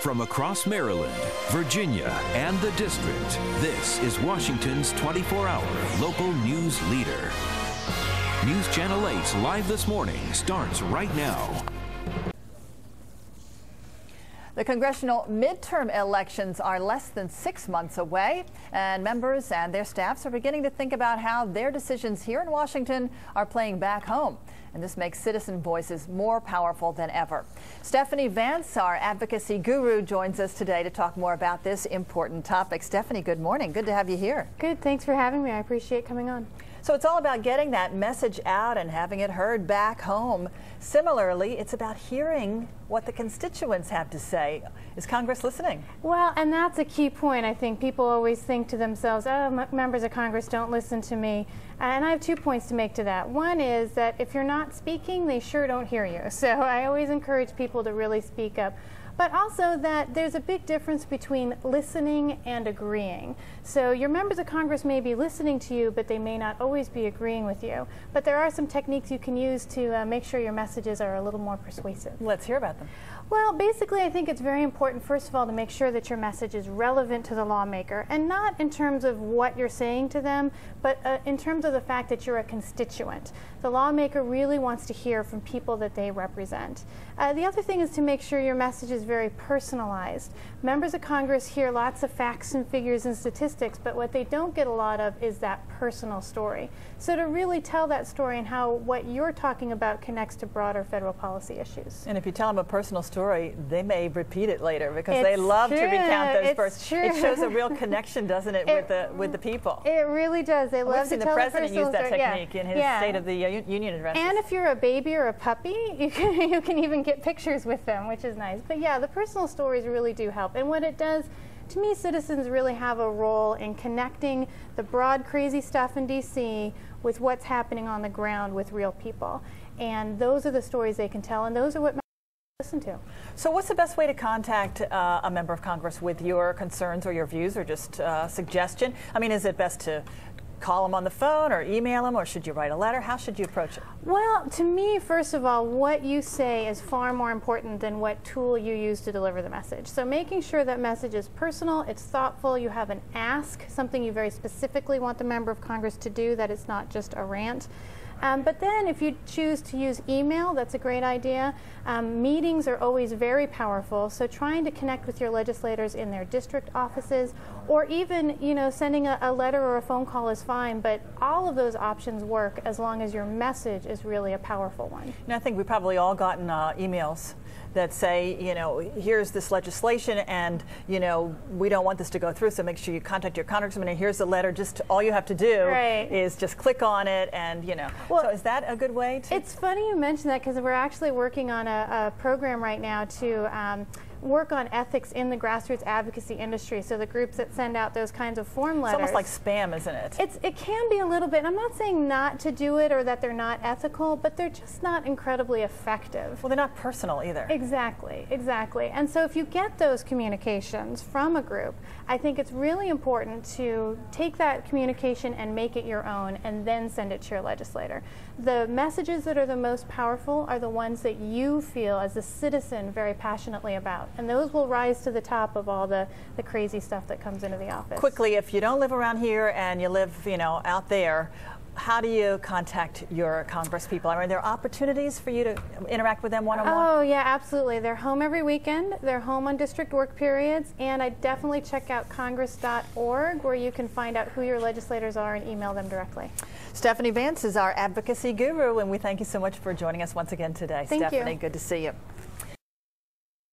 From across Maryland, Virginia, and the District, this is Washington's 24-hour local news leader. News Channel 8's Live This Morning starts right now. The congressional midterm elections are less than 6 months away, and members and their staffs are beginning to think about how their decisions here in Washington are playing back home. And this makes citizen voices more powerful than ever. Stephanie Vance, our advocacy guru, joins us today to talk more about this important topic. Stephanie, good morning. Good to have you here. Good. Thanks for having me. I appreciate coming on. So it's all about getting that message out and having it heard back home. Similarly, it's about hearing what the constituents have to say. Is Congress listening? Well, and that's a key point. I think people always think to themselves, oh, members of Congress don't listen to me. And I have 2 points to make to that. One is that if you're not speaking, they sure don't hear you. So I always encourage people to really speak up. But also that there's a big difference between listening and agreeing. So your members of Congress may be listening to you, but they may not always be agreeing with you. But there are some techniques you can use to make sure your messages are a little more persuasive. Let's hear about them. Well, basically, I think it's very important, first of all, to make sure that your message is relevant to the lawmaker, and not in terms of what you're saying to them, but in terms of the fact that you're a constituent. The lawmaker really wants to hear from people that they represent. The other thing is to make sure your message is very personalized. Members of Congress hear lots of facts and figures and statistics, but what they don't get a lot of is that personal story. So to really tell that story and how what you're talking about connects to broader federal policy issues. And if you tell them a personal story, they may repeat it later because they love to recount those first. It shows a real connection, doesn't it, with the people? It really does. They love to tell the president use that technique in his State of the Union address. And if you're a baby or a puppy, you can even get pictures with them, which is nice. But yeah, the personal stories really do help. And what it does, to me, citizens really have a role in connecting the broad, crazy stuff in D.C. with what's happening on the ground with real people. And those are the stories they can tell, and those are what listen to. So what's the best way to contact a member of Congress with your concerns or your views or just suggestion? I mean, is it best to call them on the phone or email them, or should you write a letter? How should you approach it? Well, to me, first of all, what you say is far more important than what tool you use to deliver the message. So making sure that message is personal, it's thoughtful, you have an ask, something you very specifically want the member of Congress to do, that it's not just a rant. But then if you choose to use email, that's a great idea. Meetings are always very powerful, so trying to connect with your legislators in their district offices, or even, sending a letter or a phone call is fine, but all of those options work as long as your message is really a powerful one. And I think we've probably all gotten emails that say, here's this legislation and, we don't want this to go through, so make sure you contact your congressman, and here's the letter, just all you have to do is just click on it, and, Well, so is that a good way to? It's funny you mention that, because we're actually working on a program right now to work on ethics in the grassroots advocacy industry, so the groups that send out those kinds of form letters. It's almost like spam, isn't it? It can be a little bit, and I'm not saying not to do it or that they're not ethical, but they're just not incredibly effective. Well, they're not personal either. Exactly, exactly. And so if you get those communications from a group, I think it's really important to take that communication and make it your own, and then send it to your legislator. The messages that are the most powerful are the ones that you feel as a citizen very passionately about. And those will rise to the top of all the crazy stuff that comes into the office. Quickly, if you don't live around here and you live, out there, how do you contact your Congress people? Are there opportunities for you to interact with them one-on-one? Oh, yeah, absolutely. They're home every weekend. They're home on district work periods. And I definitely check out congress.org, where you can find out who your legislators are and email them directly. Stephanie Vance is our advocacy guru, and we thank you so much for joining us once again today. Thank you. Stephanie, good to see you.